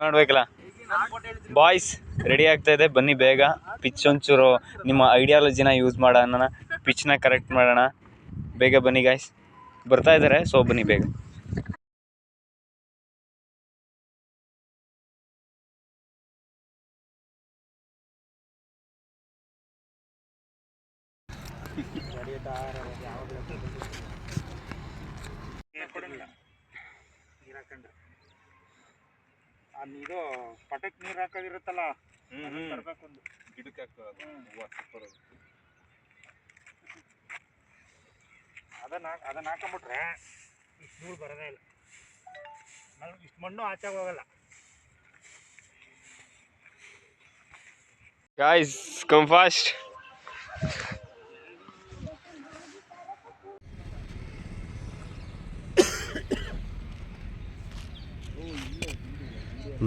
ನೋಡ್ಬೇಕಲ್ಲ boys, ready ಆಗ್ತಾ ಇದೆ, ಬನ್ನಿ ಬೇಗ. ಪಿಚ್ ಒಂಚೂರು ನಿಮ್ಮ ಐಡಿಯಾಲಜಿನ ಯೂಸ್ ಮಾಡೋಣ, ಪಿಚ್ನ ಕರೆಕ್ಟ್ ಮಾಡೋಣ. ಬೇಗ ಬನ್ನಿ ಗಾಯ್ಸ್, ಬರ್ತಾ ಇದ್ದಾರೆ, ಸೊ ಬನ್ನಿ ಬೇಗ. ಇದು ಪಟಕ್ ನೀರು ಹಾಕೋದಿರುತ್ತಲ್ಲ, ತರ್ಬೇಕೊಂದು ಗಿಡಕ್ಕೆ ಅದನ್ನ ಹಾಕೊಂಬಿಟ್ರೆ ಇಷ್ಟು ನೂರು ಬರೋದೇ ಇಲ್ಲ, ಇಷ್ಟು ಮಣ್ಣು ಆಚೆಗೆ ಹೋಗಲ್ಲ. Guys come fast.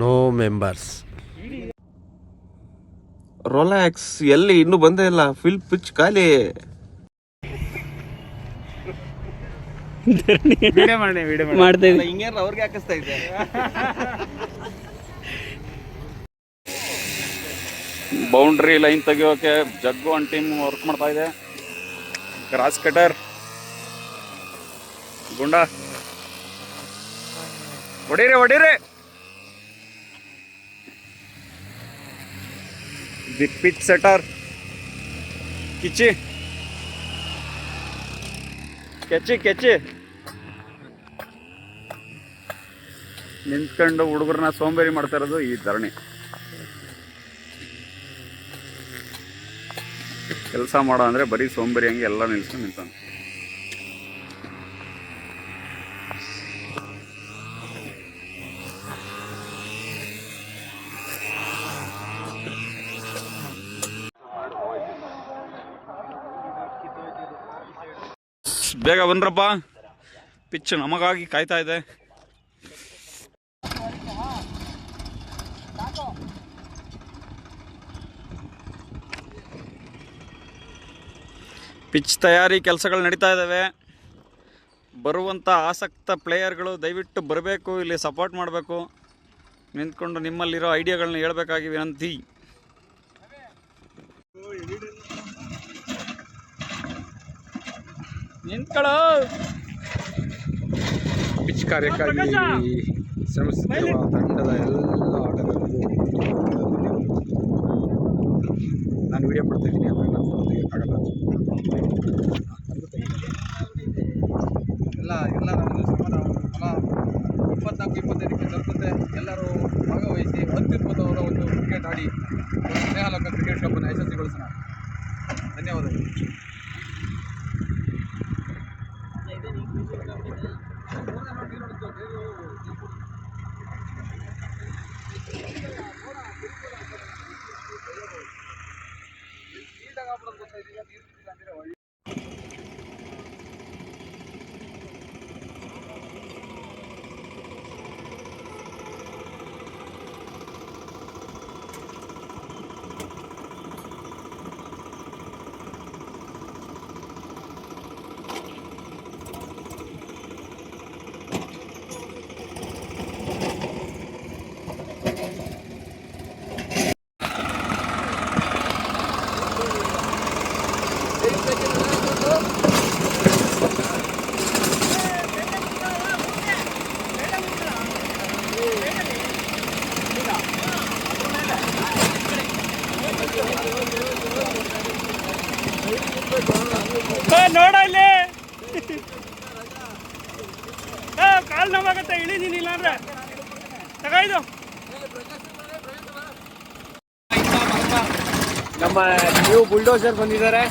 No members. Rolex ಎಲ್ಲಿ ಇನ್ನೂ ಬಂದೇ ಇಲ್ಲ, ಫಿಲ್ ಪಿಚ್ ಖಾಲಿ. ಮಾಡ್ತೇವೆ. ಹಿಂಗೇನು ಅವ್ರಿಗೆ ಹಾಕಿಸ್ತಾ ಇದ್ದೆ. ಬೌಂಡ್ರಿ ಲೈನ್ ತೆಗಿಯೋಕೆ ಜಗ್ಗು ಒಂದು ಟೀಮ್ ವರ್ಕ್ ಮಾಡ್ತಾ ಇದೆ. ಕ್ರಾಸ್ ಕಟರ್ ಗುಂಡ ಹೊಡೀರಿ. ಬಿಗ್ ಪಿಚ್ ಸೆಟರ್ ಕಿಚ್ಚಿ ಕೆಚ್ಚಿ ನಿಂತ್ಕೊಂಡು ಹುಡುಗರನ್ನ ಸೋಂಬೇರಿ ಮಾಡ್ತಾ ಇರೋದು ಈ ಧರಣಿ. ಕೆಲಸ ಮಾಡೋ ಅಂದರೆ ಬರೀ ಸೋಂಬೇರಿ ಹಂಗೆ ಎಲ್ಲ ನಿಲ್ಸ್ಕೊಂಡು ನಿಂತಾನೆ. ಬೇಗ ಬನ್ರಪ್ಪ, ಪಿಚ್ ನಮಗಾಗಿ ಕಾಯ್ತಾ ಇದೆ. ಪಿಚ್ ತಯಾರಿ ಕೆಲಸಗಳು ನಡೀತಾ ಇದ್ದಾವೆ. ಬರುವಂಥ ಆಸಕ್ತ ಪ್ಲೇಯರ್ಗಳು ದಯವಿಟ್ಟು ಬರಬೇಕು, ಇಲ್ಲಿ ಸಪೋರ್ಟ್ ಮಾಡಬೇಕು, ನಿಂತ್ಕೊಂಡು ನಿಮ್ಮಲ್ಲಿರೋ ಐಡಿಯಾಗಳನ್ನ ಹೇಳಬೇಕಾಗಿ ವಿನಂತಿ. ನಿಂತ್ಕೊಳ್ಳೋ. ಪಿಚ್ ಕಾರ್ಯಕ್ಕಾಗಿ ಶ್ರಮಿಸುತ್ತಿರುವ ತಂಡದ ಎಲ್ಲ ಆಟಗಾರರಿಗೂ ನಾನು ವಿಡಿಯೋ ಮಾಡ್ತಾ ಇದ್ದೀನಿ, ಅಂದರೆ ನಾನು ಫೋಟೋ ತೆಗಿಯೋಕ್ಕಾಗಲ್ಲ. ಎಲ್ಲ ಒಂದು ಶ್ರಮದ ಫಲ 24-25ಕ್ಕೆ ತಲುಪುತ್ತೆ. ಎಲ್ಲರೂ ಭಾಗವಹಿಸಿ ಅತ್ಯುತ್ತಮವಾದ ಒಂದು ಕ್ರಿಕೆಟ್ ಆಡಿ ಸ್ನೇಹಲೋಕ ಕ್ರಿಕೆಟ್ ಕ್ಲಬ್ಬನ್ನು ಯಶಸ್ವಿಗೊಳಿಸೋಣ. ಧನ್ಯವಾದಗಳು. ನೋಡಲ್ಲಿ ಕಾಲು ನೋವಾಗತ್ತೆ, ಇಳಿದೀನಿ ಇಲ್ಲ ಅಂದ್ರೆ ತಗಾಯ್ದು. ನಮ್ಮ ನ್ಯೂ ಬುಲ್ಡೋಸರ್ ಬಂದಿದ್ದಾರೆ.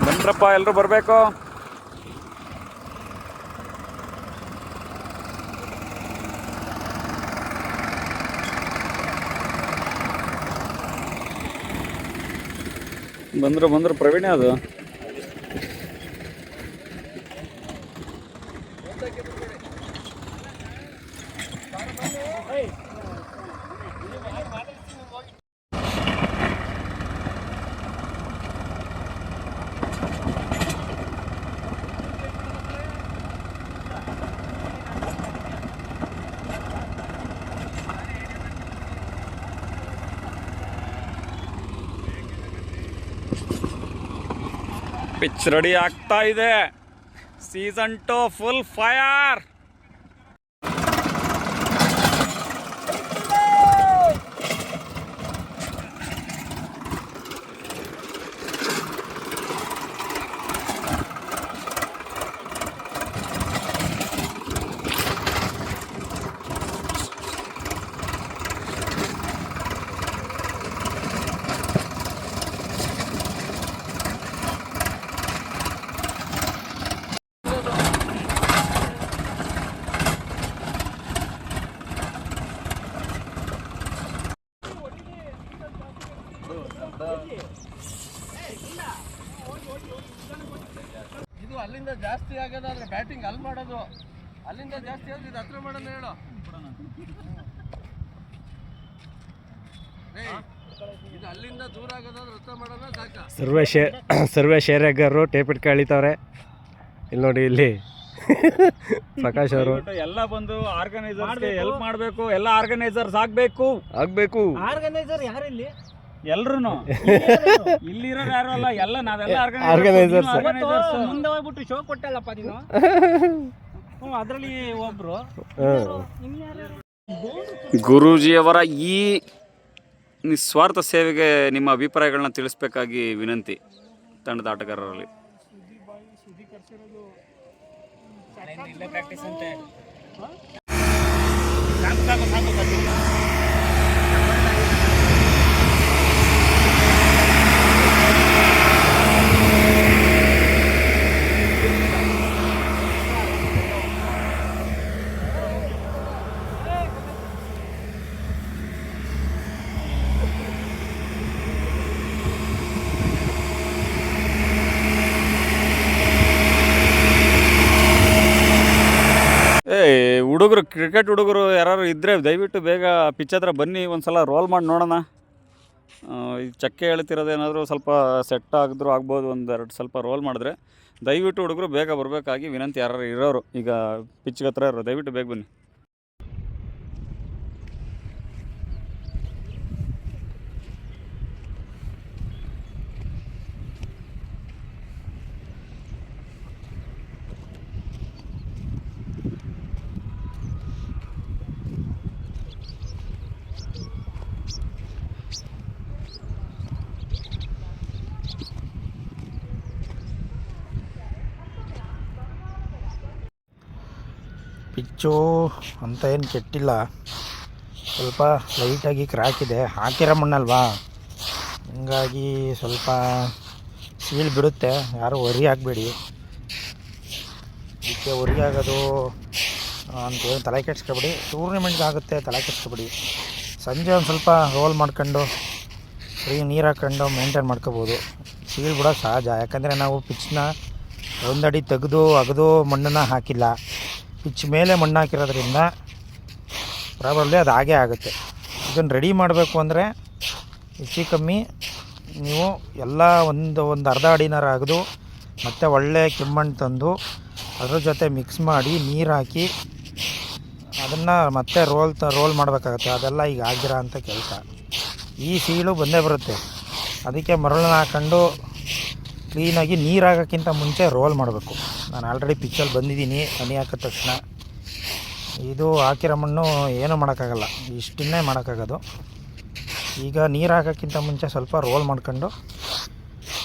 ಬನ್ರಪ್ಪ, ಎಲ್ಲರೂ ಬರಬೇಕು. ಬಂದ್ರು ಪ್ರವೀಣೆ ಅದು. ಪಿಚ್ ರೆಡಿ ಆಗ್ತಾ ಇದೆ. Season 2 full fire. ಇದು ಅಲ್ಲಿಂದ ಜಾಸ್ತಿ ಆಗೋದಾದ್ರೆ ಬ್ಯಾಟಿಂಗ್ ಅಲ್ಲಿ ಮಾಡೋದು, ಅಲ್ಲಿಂದ ಜಾಸ್ತಿ ಆದ್ರೆ ಇದು ಹತ್ರ ಮಾಡೋಣ ಹೇಳು. ಇದು ಅಲ್ಲಿಂದ ದೂರ ಆಗೋದಾದ್ರೆ ಹತ್ರ ಮಾಡೋಣ ಸಾಕ. ಸರ್ವೇ ಶೇರೆಗಾರರು ಟೇಪ್ ಇಟ್ಕ ಎಳಿತಾವ್ರೆ. ಇಲ್ಲಿ ನೋಡಿ, ಇಲ್ಲಿ ಪ್ರಕಾಶ್ ಅವರು ಎಲ್ಲ ಬಂದು ಆರ್ಗನೈಸರ್ಸ್ಗೆ ಹೆಲ್ಪ್ ಮಾಡಬೇಕು. ಎಲ್ಲ ಆರ್ಗನೈಸರ್ಸ್ ಆಗ್ಬೇಕು. ಆರ್ಗನೈಸರ್ ಯಾರಿಲ್ಲಿ? ಎಲ್ರು ಇಲ್ಲಿರೋ ಯಾರು ಅಲ್ಲ, ಎಲ್ಲ ನಾವೆಲ್ಲ Organizers. ಮುಂದೆ ಹೋಗ್ಬಿಟ್ಟು ಶೋ ಕೊಟ್ಟಲ್ಲಪ್ಪ ನೀನು. ಅದ್ರಲ್ಲಿ ಒಬ್ರು ಗುರೂಜಿಯವರ ಈ ನಿಸ್ವಾರ್ಥ ಸೇವೆಗೆ ನಿಮ್ಮ ಅಭಿಪ್ರಾಯಗಳನ್ನ ತಿಳಿಸ್ಬೇಕಾಗಿ ವಿನಂತಿ ತಂಡದ ಆಟಗಾರರಲ್ಲಿ. ಹುಡುಗರು, ಕ್ರಿಕೆಟ್ ಹುಡುಗರು ಯಾರು ಇದ್ದರೆ ದಯವಿಟ್ಟು ಬೇಗ ಪಿಚ್ ಹತ್ರ ಬನ್ನಿ, ಒಂದು ಸಲ ರೋಲ್ ಮಾಡಿ ನೋಡೋಣ. ಈ ಚಕ್ಕೆ ಹೇಳ್ತಿರೋದೇನಾದರೂ ಸ್ವಲ್ಪ ಸೆಟ್ ಆಗಿದ್ರು ಆಗ್ಬೋದು, ಒಂದೆರಡು ಸ್ವಲ್ಪ ರೋಲ್ ಮಾಡಿದ್ರೆ. ದಯವಿಟ್ಟು ಹುಡುಗರು ಬೇಗ ಬರಬೇಕಾಗಿ ವಿನಂತಿ. ಯಾರು ಇರೋರು ಈಗ ಪಿಚ್ಗೆ ಹತ್ರ ಇರೋರು ದಯವಿಟ್ಟು ಬೇಗ ಬನ್ನಿ. ಪಿಚ್ಚು ಅಂತ ಏನು ಕೆಟ್ಟಿಲ್ಲ, ಸ್ವಲ್ಪ ಲೈಟಾಗಿ ಕ್ರ್ಯಾಕ್ ಇದೆ. ಹಾಕಿರೋ ಮಣ್ಣಲ್ವಾ, ಹಂಗಾಗಿ ಸ್ವಲ್ಪ ಸೀಲ್ ಬಿಡುತ್ತೆ. ಯಾರು ಹೊರಿ ಆಗಬೇಡಿ, ಇದಕ್ಕೆ ಹೊರಿ ಆಗೋದು ಅಂತೇನು ತಲೆ ಕೆಡ್ಸ್ಕೊಬೇಡಿ. ಟೂರ್ನಿಮೆಂಟ್ಗೆ ಆಗುತ್ತೆ, ತಲೆ ಕೆಡ್ಸ್ಕೊಬೇಡಿ. ಸಂಜೆ ಒಂದು ಸ್ವಲ್ಪ ರೋಲ್ ಮಾಡ್ಕೊಂಡು ಫ್ರೀ ನೀರು ಹಾಕ್ಕೊಂಡು ಮೇಂಟೈನ್ ಮಾಡ್ಕೋಬೋದು. ಸೀಲ್ ಬಿಡೋದು ಸಹಜ, ಯಾಕಂದರೆ ನಾವು ಪಿಚ್ನ ಒಂದಡಿ ತೆಗೆದು ಅಗದು ಮಣ್ಣನ್ನು ಹಾಕಿಲ್ಲ. ಪಿಚ್ ಮೇಲೆ ಮಣ್ಣು ಹಾಕಿರೋದ್ರಿಂದ ಪ್ರಾಬಬ್ಲಿ ಅದು ಹಾಗೇ ಆಗುತ್ತೆ. ಇದನ್ನು ರೆಡಿ ಮಾಡಬೇಕು ಅಂದರೆ ಹೆಚ್ಚು ಕಮ್ಮಿ ನೀವು ಎಲ್ಲ ಒಂದು ಅರ್ಧ ಅಡಿನಾರು ಅಗದು ಮತ್ತು ಒಳ್ಳೆ ಕೆಮ್ಮಣ್ಣು ತಂದು ಅದ್ರ ಜೊತೆ ಮಿಕ್ಸ್ ಮಾಡಿ ನೀರು ಹಾಕಿ ಅದನ್ನು ಮತ್ತೆ ರೋಲ್ ಮಾಡಬೇಕಾಗತ್ತೆ. ಅದೆಲ್ಲ ಈಗ ಆಗಿರೋ ಅಂಥ ಕೆಲಸ. ಈ ಸೀಳು ಬಂದೇ ಬರುತ್ತೆ, ಅದಕ್ಕೆ ಮರಳನ್ನ ಹಾಕ್ಕೊಂಡು ಕ್ಲೀನಾಗಿ ನೀರು ಹಾಕೋಕ್ಕಿಂತ ಮುಂಚೆ ರೋಲ್ ಮಾಡಬೇಕು. ನಾನು ಆಲ್ರೆಡಿ ಪಿಚ್ಚಲ್ಲಿ ಬಂದಿದ್ದೀನಿ. ಹನಿ ಹಾಕಿದ ತಕ್ಷಣ ಇದು ಹಾಕಿರೋ ಮಣ್ಣು ಏನೂ ಮಾಡೋಕ್ಕಾಗಲ್ಲ, ಇಷ್ಟನ್ನೇ ಮಾಡೋಕ್ಕಾಗೋದು. ಈಗ ನೀರು ಹಾಕೋಕ್ಕಿಂತ ಮುಂಚೆ ಸ್ವಲ್ಪ ರೋಲ್ ಮಾಡ್ಕೊಂಡು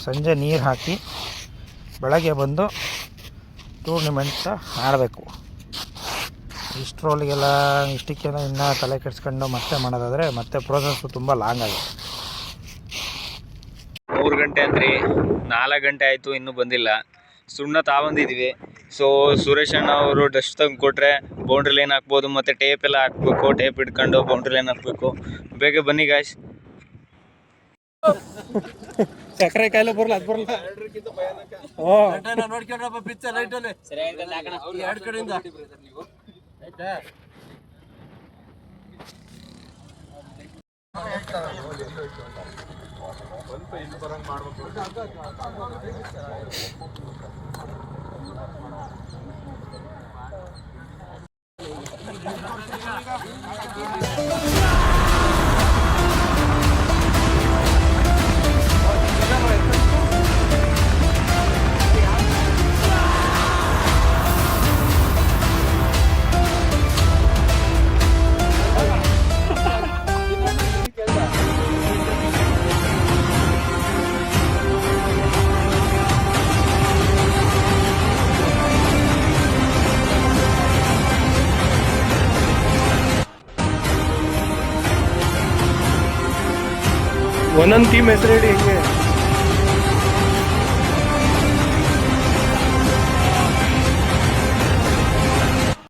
ಸಂಜೆ ನೀರು ಹಾಕಿ ಬೆಳಗ್ಗೆ ಬಂದು ಟೂರ್ನಿಮೆಂಟ್ ಆಡಬೇಕು. ಇಷ್ಟು ರೋಲಿಗೆಲ್ಲ ಇಷ್ಟಕ್ಕೆಲ್ಲ ಇನ್ನೂ ತಲೆ ಕೆಡಿಸ್ಕೊಂಡು ಮತ್ತೆ ಮಾಡೋದಾದರೆ ಮತ್ತೆ ಪ್ರೋಸೆಸ್ಸು ತುಂಬ ಲಾಂಗ್ ಆಗುತ್ತೆ. 3 ಗಂಟೆ ಅಂದ್ರಿ, 4 ಗಂಟೆ ಆಯಿತು, ಇನ್ನೂ ಬಂದಿಲ್ಲ. ಸುಣ್ಣ ತಾವಂದಿದ್ದೀವಿ. ಸೊ ಸುರೇಶ್ ಅಣ್ಣ ಅವರು ಡಸ್ಟ್ ತಂದು ಕೊಟ್ಟರೆ ಬೌಂಡ್ರಿ ಲೈನ್ ಹಾಕ್ಬೋದು, ಮತ್ತು ಟೇಪ್ ಎಲ್ಲ ಹಾಕ್ಬೇಕು. ಟೇಪ್ ಹಿಡ್ಕೊಂಡು ಬೌಂಡ್ರಿ ಲೈನ್ ಹಾಕಬೇಕು. ಬೇಗ ಬನ್ನಿ ಗಾಯ್ಸ್. ಸಕ್ಕರೆ ಕಾಯಿಲೆ ಬರಲ್ಲ ಅದು ಬರಲ್ಲ ನೋಡ್ಕೊಂಡ್ರಪ್ಪ ಪಿಕ್ಚರ್ ಲೈಟಲ್ಲಿ ಎರಡು ಕಡೆಯಿಂದ ಒಂದೊಂದು ಟೀಮ್ ಹೆಸರು ಹೇಳಿ ಹೆಂಗೆ